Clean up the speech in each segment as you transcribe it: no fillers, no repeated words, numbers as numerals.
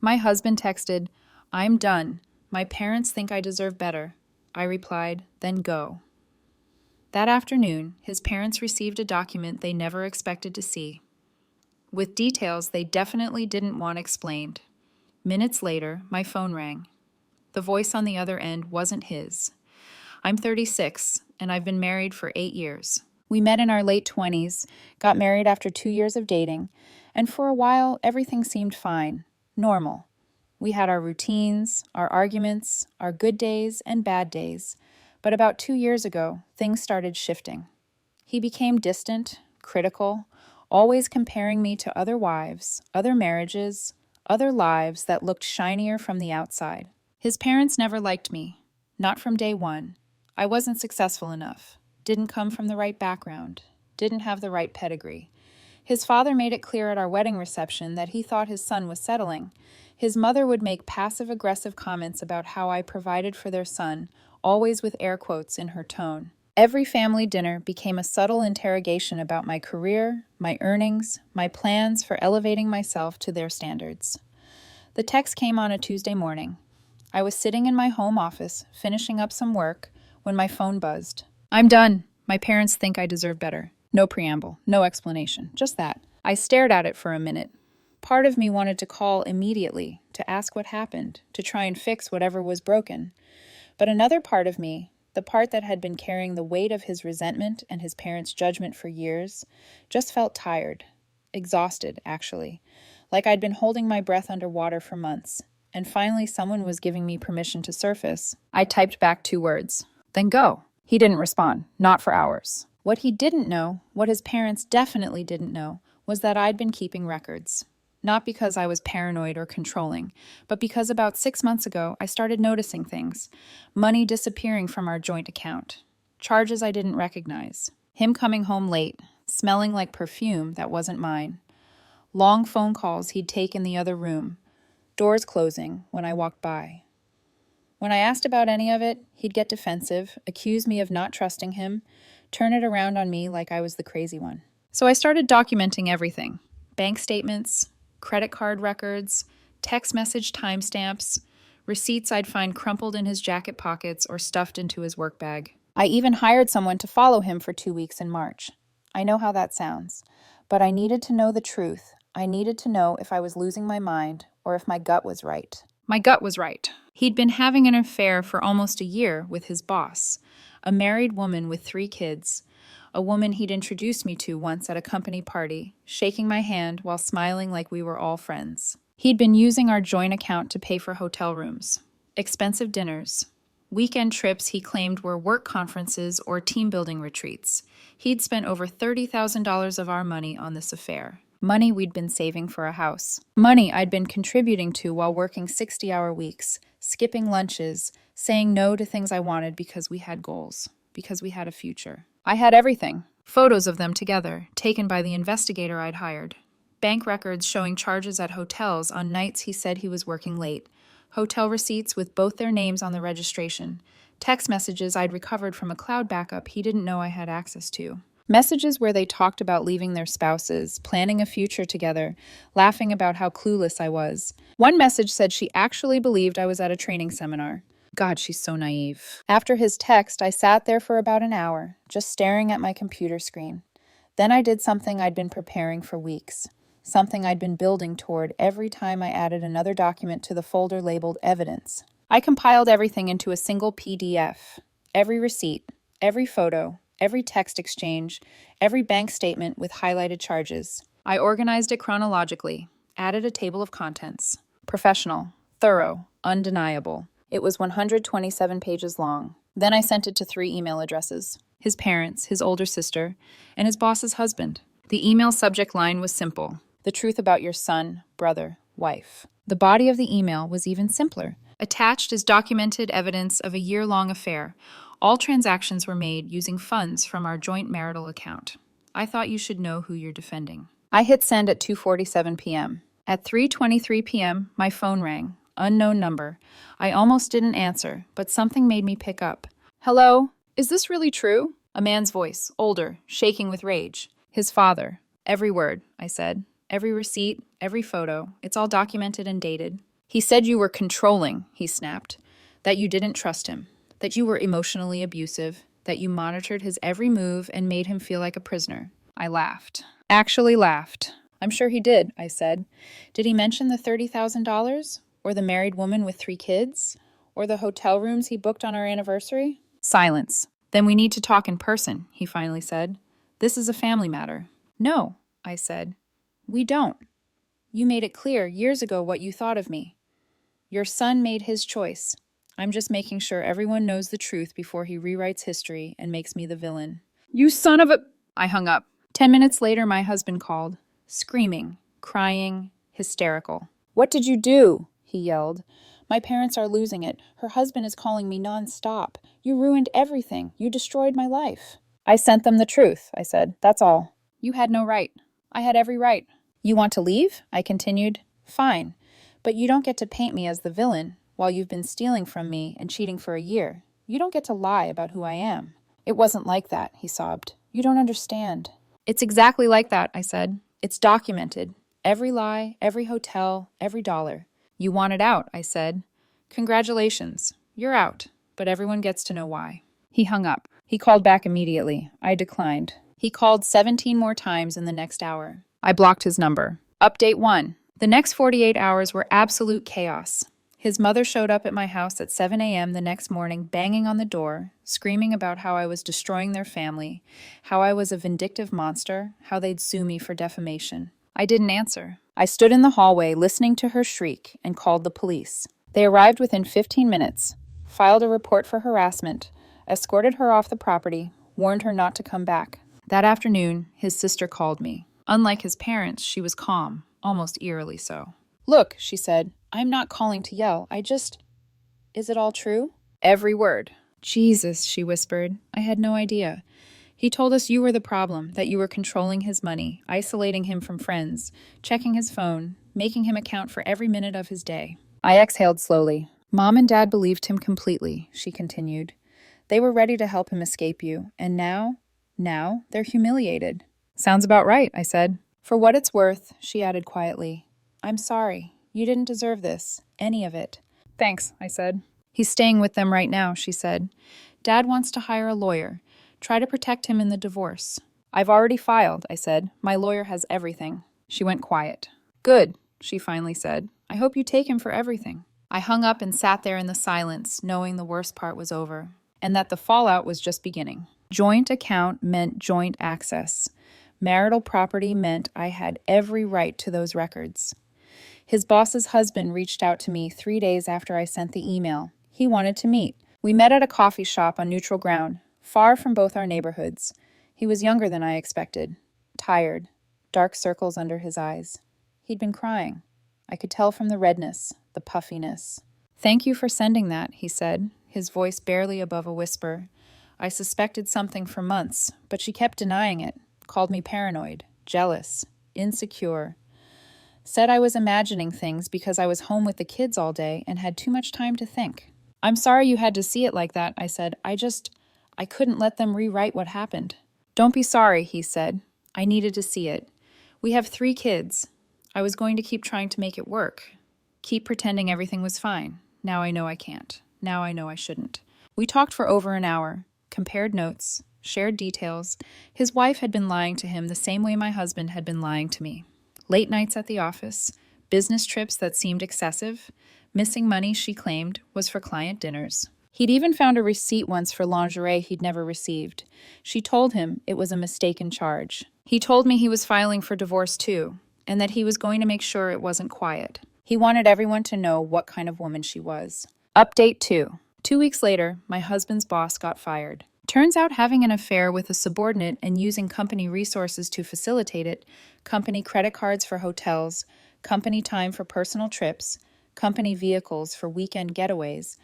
My husband texted, "I'm done. My parents think I deserve better." I replied, "Then go." That afternoon, his parents received a document they never expected to see, with details they definitely didn't want explained. Minutes later, my phone rang. The voice on the other end wasn't his. I'm 36, and I've been married for 8 years. We met in our late 20s, got married after 2 years of dating, and for a while, everything seemed fine, normal. We had our routines, our arguments, our good days and bad days. But about 2 years ago, things started shifting. He became distant, critical, always comparing me to other wives, other marriages, other lives that looked shinier from the outside. His parents never liked me, not from day one. I wasn't successful enough, didn't come from the right background, didn't have the right pedigree. His father made it clear at our wedding reception that he thought his son was settling. His mother would make passive-aggressive comments about how I provided for their son, always with air quotes in her tone. Every family dinner became a subtle interrogation about my career, my earnings, my plans for elevating myself to their standards. The text came on a Tuesday morning. I was sitting in my home office, finishing up some work, when my phone buzzed. "I'm done. My parents think I deserve better." No preamble, no explanation, just that. I stared at it for a minute. Part of me wanted to call immediately, to ask what happened, to try and fix whatever was broken. But another part of me, the part that had been carrying the weight of his resentment and his parents' judgment for years, just felt tired, exhausted, actually, like I'd been holding my breath underwater for months, and finally someone was giving me permission to surface. I typed back 2 words, "Then go." He didn't respond, not for hours. What he didn't know, what his parents definitely didn't know, was that I'd been keeping records. Not because I was paranoid or controlling, but because about 6 months ago, I started noticing things. Money disappearing from our joint account. Charges I didn't recognize. Him coming home late, smelling like perfume that wasn't mine. Long phone calls he'd take in the other room. Doors closing when I walked by. When I asked about any of it, he'd get defensive, accuse me of not trusting him, turn it around on me like I was the crazy one. So I started documenting everything. Bank statements, credit card records, text message timestamps, receipts I'd find crumpled in his jacket pockets or stuffed into his work bag. I even hired someone to follow him for 2 weeks in March. I know how that sounds, but I needed to know the truth. I needed to know if I was losing my mind or if my gut was right. My gut was right. He'd been having an affair for almost a year with his boss, a married woman with 3 kids, a woman he'd introduced me to once at a company party, shaking my hand while smiling like we were all friends. He'd been using our joint account to pay for hotel rooms, expensive dinners, weekend trips he claimed were work conferences or team-building retreats. He'd spent over $30,000 of our money on this affair. Money we'd been saving for a house. Money I'd been contributing to while working 60-hour weeks, skipping lunches, saying no to things I wanted because we had goals, because we had a future. I had everything. Photos of them together, taken by the investigator I'd hired. Bank records showing charges at hotels on nights he said he was working late. Hotel receipts with both their names on the registration. Text messages I'd recovered from a cloud backup he didn't know I had access to. Messages where they talked about leaving their spouses, planning a future together, laughing about how clueless I was. One message said she actually believed I was at a training seminar. God, she's so naive. After his text, I sat there for about an hour, just staring at my computer screen. Then I did something I'd been preparing for weeks. Something I'd been building toward every time I added another document to the folder labeled Evidence. I compiled everything into a single PDF. Every receipt, every photo, every text exchange, every bank statement with highlighted charges. I organized it chronologically, added a table of contents. Professional, thorough, undeniable. It was 127 pages long. Then I sent it to 3 email addresses: his parents, his older sister, and his boss's husband. The email subject line was simple: the truth about your son, brother, wife. The body of the email was even simpler. Attached is documented evidence of a year-long affair. All transactions were made using funds from our joint marital account. I thought you should know who you're defending. I hit send at 2:47 p.m. At 3:23 p.m., my phone rang. Unknown number. I almost didn't answer, but something made me pick up. "Hello? Is this really true?" A man's voice, older, shaking with rage. His father. "Every word," I said. "Every receipt, every photo. It's all documented and dated." He said you were controlling, he snapped, that you didn't trust him, that you were emotionally abusive, that you monitored his every move and made him feel like a prisoner. I laughed. Actually laughed. I'm sure he did, I said. Did he mention the $30,000? Or the married woman with 3 kids? Or the hotel rooms he booked on our anniversary? Silence. Then we need to talk in person, he finally said. This is a family matter. No, I said. We don't. You made it clear years ago what you thought of me. Your son made his choice. I'm just making sure everyone knows the truth before he rewrites history and makes me the villain. You son of a... I hung up. 10 minutes later, my husband called, screaming, crying, hysterical. What did you do? He yelled. My parents are losing it. Her husband is calling me nonstop. You ruined everything. You destroyed my life. I sent them the truth, I said. That's all. You had no right. I had every right. You want to leave? I continued. Fine. But you don't get to paint me as the villain while you've been stealing from me and cheating for a year. You don't get to lie about who I am. It wasn't like that, he sobbed. You don't understand. It's exactly like that, I said. It's documented. Every lie, every hotel, every dollar. You want it out, I said. Congratulations. You're out, but everyone gets to know why. He hung up. He called back immediately. I declined. He called 17 more times in the next hour. I blocked his number. Update 1. The next 48 hours were absolute chaos. His mother showed up at my house at 7 a.m. the next morning, banging on the door, screaming about how I was destroying their family, how I was a vindictive monster, how they'd sue me for defamation. I didn't answer. I stood in the hallway listening to her shriek and called the police. They arrived within 15 minutes, filed a report for harassment, escorted her off the property, warned her not to come back. That afternoon, his sister called me. Unlike his parents, she was calm, almost eerily so. Look, she said, I'm not calling to yell. Is it all true? Every word. Jesus, she whispered. I had no idea. He told us you were the problem, that you were controlling his money, isolating him from friends, checking his phone, making him account for every minute of his day. I exhaled slowly. Mom and Dad believed him completely, she continued. They were ready to help him escape you, and now they're humiliated. Sounds about right, I said. For what it's worth, she added quietly. I'm sorry. You didn't deserve this. Any of it. Thanks, I said. He's staying with them right now, she said. Dad wants to hire a lawyer. Try to protect him in the divorce. I've already filed, I said. My lawyer has everything. She went quiet. Good, she finally said. I hope you take him for everything. I hung up and sat there in the silence, knowing the worst part was over, and that the fallout was just beginning. Joint account meant joint access. Marital property meant I had every right to those records. His boss's husband reached out to me 3 days after I sent the email. He wanted to meet. We met at a coffee shop on neutral ground, far from both our neighborhoods. He was younger than I expected. Tired. Dark circles under his eyes. He'd been crying. I could tell from the redness, the puffiness. Thank you for sending that, he said, his voice barely above a whisper. I suspected something for months, but she kept denying it. Called me paranoid, jealous, insecure. Said I was imagining things because I was home with the kids all day and had too much time to think. I'm sorry you had to see it like that, I said. I couldn't let them rewrite what happened. Don't be sorry, he said. I needed to see it. We have 3 kids. I was going to keep trying to make it work. Keep pretending everything was fine. Now I know I can't. Now I know I shouldn't. We talked for over an hour, compared notes, shared details. His wife had been lying to him the same way my husband had been lying to me. Late nights at the office, business trips that seemed excessive, missing money she claimed was for client dinners. He'd even found a receipt once for lingerie he'd never received. She told him it was a mistaken charge. He told me he was filing for divorce too, and that he was going to make sure it wasn't quiet. He wanted everyone to know what kind of woman she was. Update 2. 2 weeks later, my husband's boss got fired. Turns out having an affair with a subordinate and using company resources to facilitate it, company credit cards for hotels, company time for personal trips, company vehicles for weekend getaways,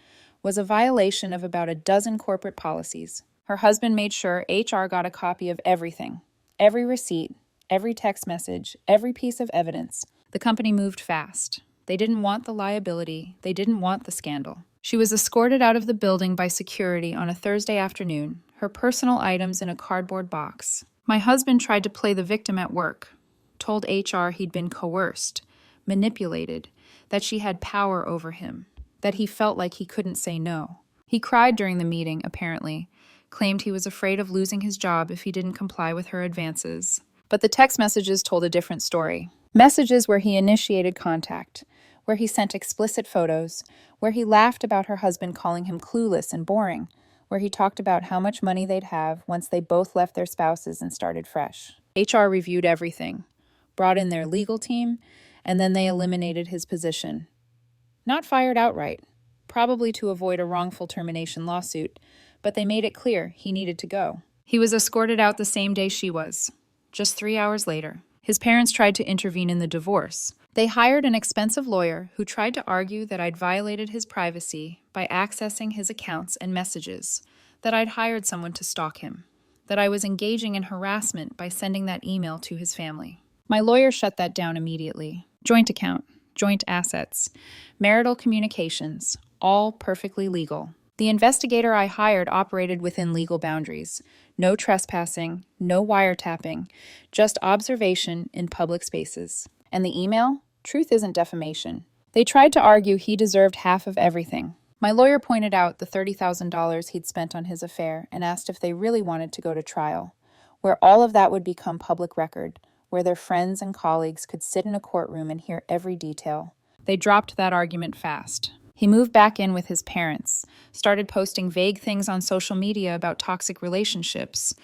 was a violation of about a dozen corporate policies. Her husband made sure HR got a copy of everything, every receipt, every text message, every piece of evidence. The company moved fast. They didn't want the liability. They didn't want the scandal. She was escorted out of the building by security on a Thursday afternoon, her personal items in a cardboard box. My husband tried to play the victim at work, told HR he'd been coerced, manipulated, that she had power over him, that he felt like he couldn't say no. He cried during the meeting, apparently, claimed he was afraid of losing his job if he didn't comply with her advances. But the text messages told a different story. Messages where he initiated contact, where he sent explicit photos, where he laughed about her husband calling him clueless and boring, where he talked about how much money they'd have once they both left their spouses and started fresh. HR reviewed everything, brought in their legal team, and then they eliminated his position. Not fired outright, probably to avoid a wrongful termination lawsuit, but they made it clear he needed to go. He was escorted out the same day she was, just 3 hours later. His parents tried to intervene in the divorce. They hired an expensive lawyer who tried to argue that I'd violated his privacy by accessing his accounts and messages, that I'd hired someone to stalk him, that I was engaging in harassment by sending that email to his family. My lawyer shut that down immediately. Joint account, joint assets, marital communications, all perfectly legal. The investigator I hired operated within legal boundaries. No trespassing, no wiretapping, just observation in public spaces. And the email? Truth isn't defamation. They tried to argue he deserved half of everything. My lawyer pointed out the $30,000 he'd spent on his affair and asked if they really wanted to go to trial, where all of that would become public record, where their friends and colleagues could sit in a courtroom and hear every detail. They dropped that argument fast. He moved back in with his parents, started posting vague things on social media about toxic relationships,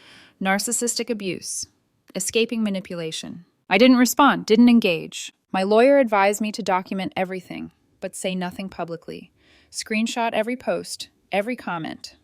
narcissistic abuse, escaping manipulation. I didn't respond, didn't engage. My lawyer advised me to document everything, but say nothing publicly. Screenshot every post, every comment,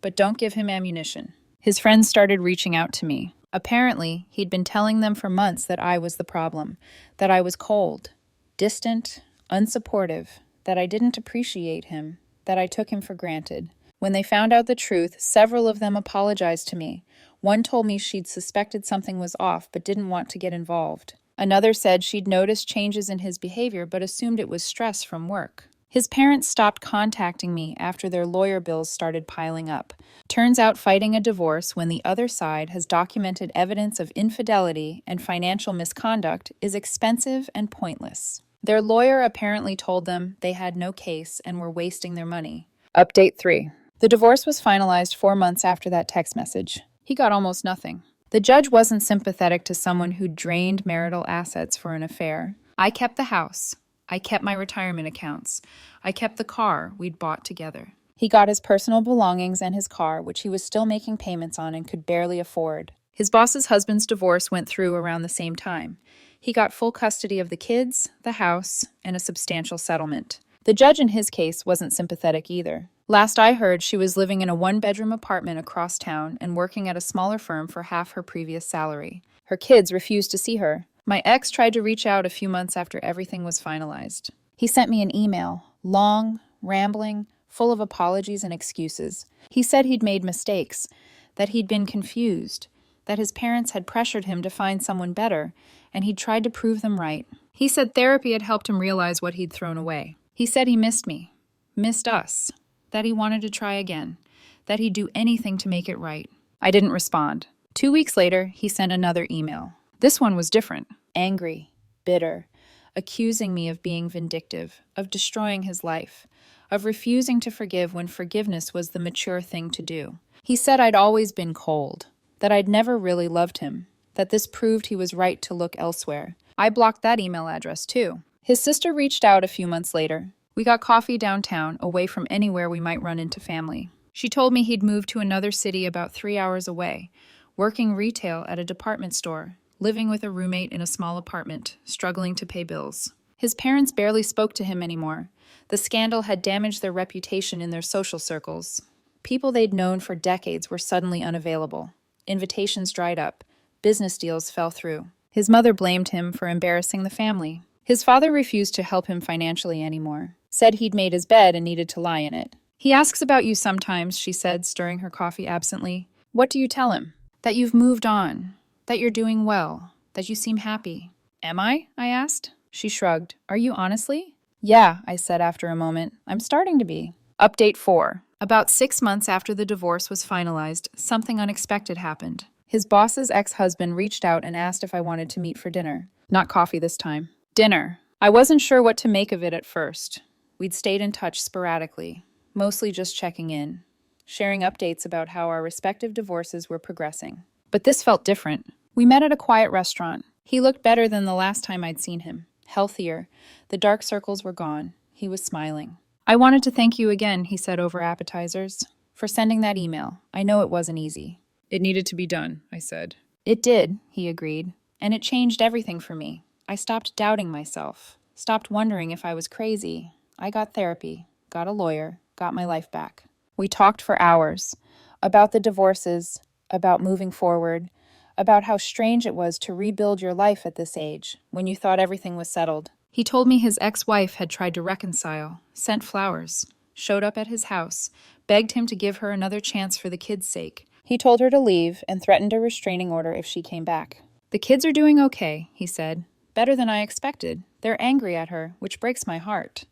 but don't give him ammunition. His friends started reaching out to me. Apparently, he'd been telling them for months that I was the problem, that I was cold, distant, unsupportive, that I didn't appreciate him, that I took him for granted. When they found out the truth, several of them apologized to me. One told me she'd suspected something was off but didn't want to get involved. Another said she'd noticed changes in his behavior but assumed it was stress from work. His parents stopped contacting me after their lawyer bills started piling up. Turns out fighting a divorce when the other side has documented evidence of infidelity and financial misconduct is expensive and pointless. Their lawyer apparently told them they had no case and were wasting their money. Update 3. The divorce was finalized 4 months after that text message. He got almost nothing. The judge wasn't sympathetic to someone who drained marital assets for an affair. I kept the house. I kept my retirement accounts. I kept the car we'd bought together. He got his personal belongings and his car, which he was still making payments on and could barely afford. His boss's husband's divorce went through around the same time. He got full custody of the kids, the house, and a substantial settlement. The judge in his case wasn't sympathetic either. Last I heard, she was living in a one-bedroom apartment across town and working at a smaller firm for half her previous salary. Her kids refused to see her. My ex tried to reach out a few months after everything was finalized. He sent me an email, long, rambling, full of apologies and excuses. He said he'd made mistakes, that he'd been confused, that his parents had pressured him to find someone better, and he'd tried to prove them right. He said therapy had helped him realize what he'd thrown away. He said he missed me, missed us, that he wanted to try again, that he'd do anything to make it right. I didn't respond. 2 weeks later, he sent another email. This one was different. Angry, bitter, accusing me of being vindictive, of destroying his life, of refusing to forgive when forgiveness was the mature thing to do. He said I'd always been cold, that I'd never really loved him, that this proved he was right to look elsewhere. I blocked that email address too. His sister reached out a few months later. We got coffee downtown, away from anywhere we might run into family. She told me he'd moved to another city about 3 hours away, working retail at a department store, living with a roommate in a small apartment, struggling to pay bills. His parents barely spoke to him anymore. The scandal had damaged their reputation in their social circles. People they'd known for decades were suddenly unavailable. Invitations dried up. Business deals fell through. His mother blamed him for embarrassing the family. His father refused to help him financially anymore, said he'd made his bed and needed to lie in it. He asks about you sometimes, she said, stirring her coffee absently. What do you tell him? That you've moved on, that you're doing well, that you seem happy. Am I? I asked. She shrugged. Are you honestly? Yeah, I said after a moment. I'm starting to be. Update 4. About 6 months after the divorce was finalized, something unexpected happened. His boss's ex-husband reached out and asked if I wanted to meet for dinner. Not coffee this time. Dinner. I wasn't sure what to make of it at first. We'd stayed in touch sporadically, mostly just checking in, sharing updates about how our respective divorces were progressing. But this felt different. We met at a quiet restaurant. He looked better than the last time I'd seen him, healthier. The dark circles were gone. He was smiling. I wanted to thank you again, he said over appetizers, for sending that email. I know it wasn't easy. It needed to be done, I said. It did, he agreed, and it changed everything for me. I stopped doubting myself, stopped wondering if I was crazy. I got therapy, got a lawyer, got my life back. We talked for hours about the divorces, about moving forward, about how strange it was to rebuild your life at this age, when you thought everything was settled. He told me his ex-wife had tried to reconcile, sent flowers, showed up at his house, begged him to give her another chance for the kids' sake. He told her to leave and threatened a restraining order if she came back. The kids are doing okay, he said. Better than I expected. They're angry at her, which breaks my heart.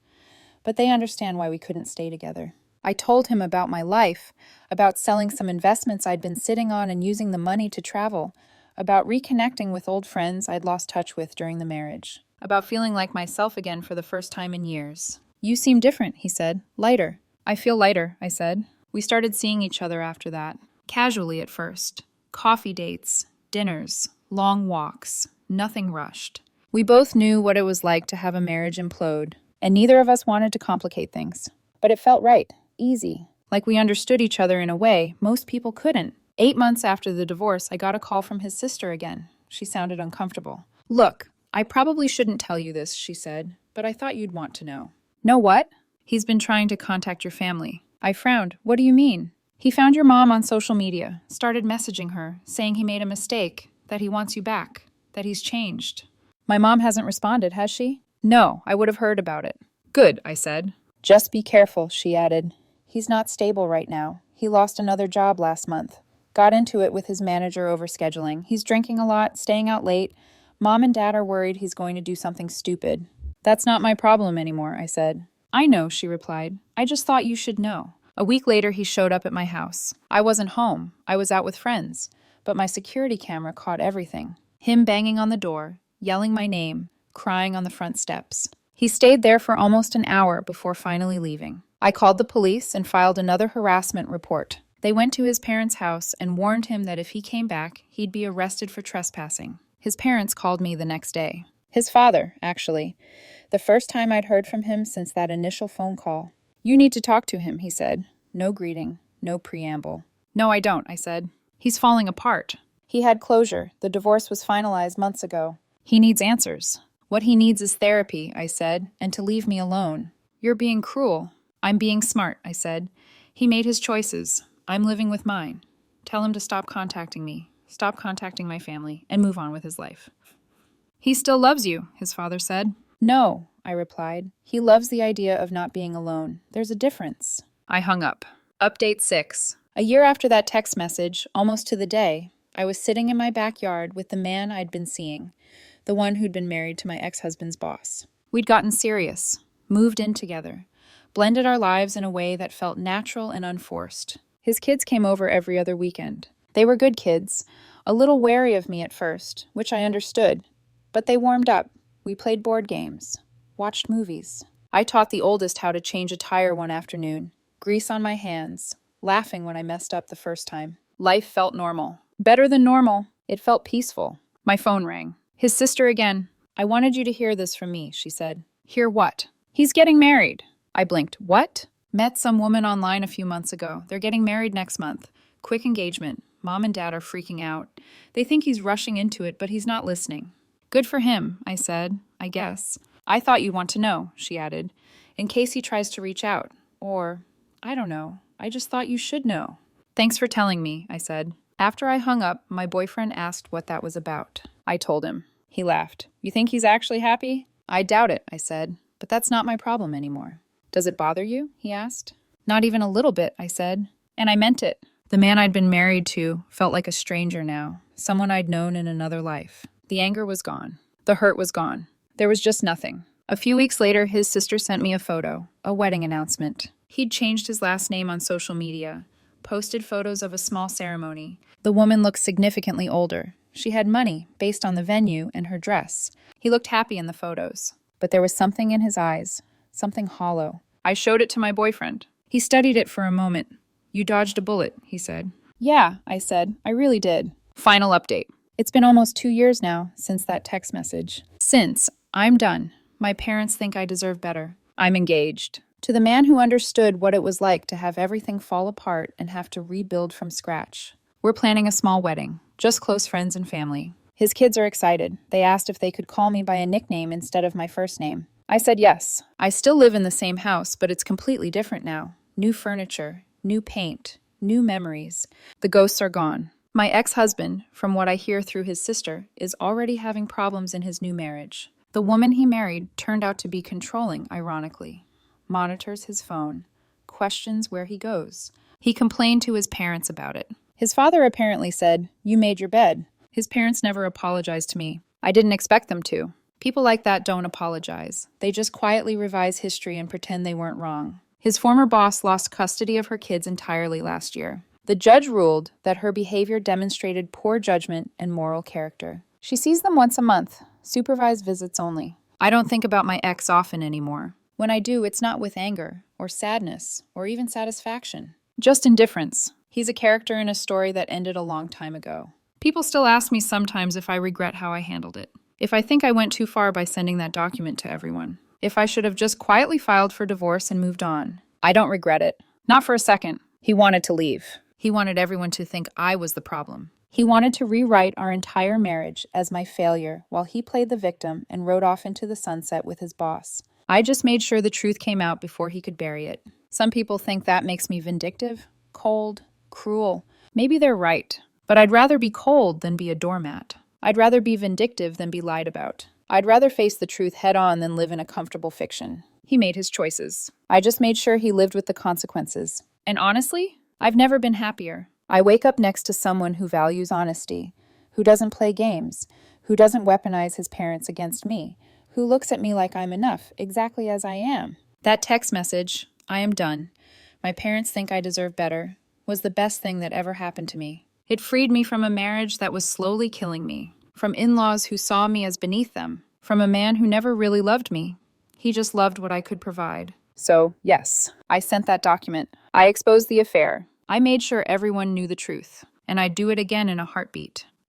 But they understand why we couldn't stay together. I told him about my life, about selling some investments I'd been sitting on and using the money to travel, about reconnecting with old friends I'd lost touch with during the marriage, about feeling like myself again for the first time in years. You seem different, he said. Lighter. I feel lighter, I said. We started seeing each other after that. Casually at first. Coffee dates, dinners, long walks, nothing rushed. We both knew what it was like to have a marriage implode, and neither of us wanted to complicate things. But it felt right, easy, like we understood each other in a way most people couldn't. 8 months after the divorce, I got a call from his sister again. She sounded uncomfortable. Look, I probably shouldn't tell you this, she said, but I thought you'd want to know. Know what? He's been trying to contact your family. I frowned. What do you mean? He found your mom on social media, started messaging her, saying he made a mistake, that he wants you back, that he's changed. My mom hasn't responded, has she? No, I would have heard about it. Good, I said. Just be careful, she added. He's not stable right now. He lost another job last month. Got into it with his manager over scheduling. He's drinking a lot, staying out late. Mom and Dad are worried he's going to do something stupid. That's not my problem anymore, I said. I know, she replied. I just thought you should know. A week later, he showed up at my house. I wasn't home. I was out with friends. But my security camera caught everything. Him banging on the door, yelling my name, crying on the front steps. He stayed there for almost an hour before finally leaving. I called the police and filed another harassment report. They went to his parents' house and warned him that if he came back, he'd be arrested for trespassing. His parents called me the next day. His father, actually. The first time I'd heard from him since that initial phone call. You need to talk to him, he said. No greeting, no preamble. No, I don't, I said. He's falling apart. He had closure. The divorce was finalized months ago. He needs answers. What he needs is therapy, I said, and to leave me alone. You're being cruel. I'm being smart, I said. He made his choices. I'm living with mine. Tell him to stop contacting me, stop contacting my family, and move on with his life. He still loves you, his father said. No, I replied. He loves the idea of not being alone. There's a difference. I hung up. Update 6. A year after that text message, almost to the day, I was sitting in my backyard with the man I'd been seeing, the one who'd been married to my ex-husband's boss. We'd gotten serious, moved in together, blended our lives in a way that felt natural and unforced. His kids came over every other weekend. They were good kids, a little wary of me at first, which I understood, but they warmed up. We played board games, watched movies. I taught the oldest how to change a tire one afternoon, grease on my hands, laughing when I messed up the first time. Life felt normal. Better than normal. It felt peaceful. My phone rang. His sister again. I wanted you to hear this from me, she said. Hear what? He's getting married. I blinked. What? Met some woman online a few months ago. They're getting married next month. Quick engagement. Mom and Dad are freaking out. They think he's rushing into it, but he's not listening. Good for him, I said. I guess. I thought you'd want to know, she added, in case he tries to reach out. Or, I don't know. I just thought you should know. Thanks for telling me, I said. After I hung up, my boyfriend asked what that was about. I told him. He laughed. You think he's actually happy? I doubt it, I said. But that's not my problem anymore. Does it bother you? He asked. Not even a little bit, I said. And I meant it. The man I'd been married to felt like a stranger now, someone I'd known in another life. The anger was gone. The hurt was gone. There was just nothing. A few weeks later, his sister sent me a photo, a wedding announcement. He'd changed his last name on social media, posted photos of a small ceremony. The woman looked significantly older. She had money, based on the venue and her dress. He looked happy in the photos. but there was something in his eyes, something hollow. I showed it to my boyfriend. He studied it for a moment. You dodged a bullet, he said. Yeah, I said. I really did. Final update. It's been almost 2 years now since that text message. Since, I'm done. My parents think I deserve better. I'm engaged. To the man who understood what it was like to have everything fall apart and have to rebuild from scratch. We're planning a small wedding, just close friends and family. His kids are excited. They asked if they could call me by a nickname instead of my first name. I said yes. I still live in the same house, but it's completely different now. New furniture, new paint, new memories. The ghosts are gone. My ex-husband, from what I hear through his sister, is already having problems in his new marriage. The woman he married turned out to be controlling, ironically. Monitors his phone. Questions where he goes. He complained to his parents about it. His father apparently said, "You made your bed." His parents never apologized to me. I didn't expect them to. People like that don't apologize. They just quietly revise history and pretend they weren't wrong. His former boss lost custody of her kids entirely last year. The judge ruled that her behavior demonstrated poor judgment and moral character. She sees them once a month, supervised visits only. I don't think about my ex often anymore. When I do, it's not with anger, or sadness, or even satisfaction. Just indifference. He's a character in a story that ended a long time ago. People still ask me sometimes if I regret how I handled it. If I think I went too far by sending that document to everyone. If I should have just quietly filed for divorce and moved on. I don't regret it. Not for a second. He wanted to leave. He wanted everyone to think I was the problem. He wanted to rewrite our entire marriage as my failure while he played the victim and rode off into the sunset with his boss. I just made sure the truth came out before he could bury it. Some people think that makes me vindictive, cold, cruel. Maybe they're right, but I'd rather be cold than be a doormat. I'd rather be vindictive than be lied about. I'd rather face the truth head-on than live in a comfortable fiction. He made his choices. I just made sure he lived with the consequences. And honestly, I've never been happier. I wake up next to someone who values honesty, who doesn't play games, who doesn't weaponize his parents against me, who looks at me like I'm enough, exactly as I am. That text message, "I am done. My parents think I deserve better," was the best thing that ever happened to me. It freed me from a marriage that was slowly killing me, from in-laws who saw me as beneath them, from a man who never really loved me. He just loved what I could provide. So, yes, I sent that document. I exposed the affair. I made sure everyone knew the truth, and I'd do it again in a heartbeat.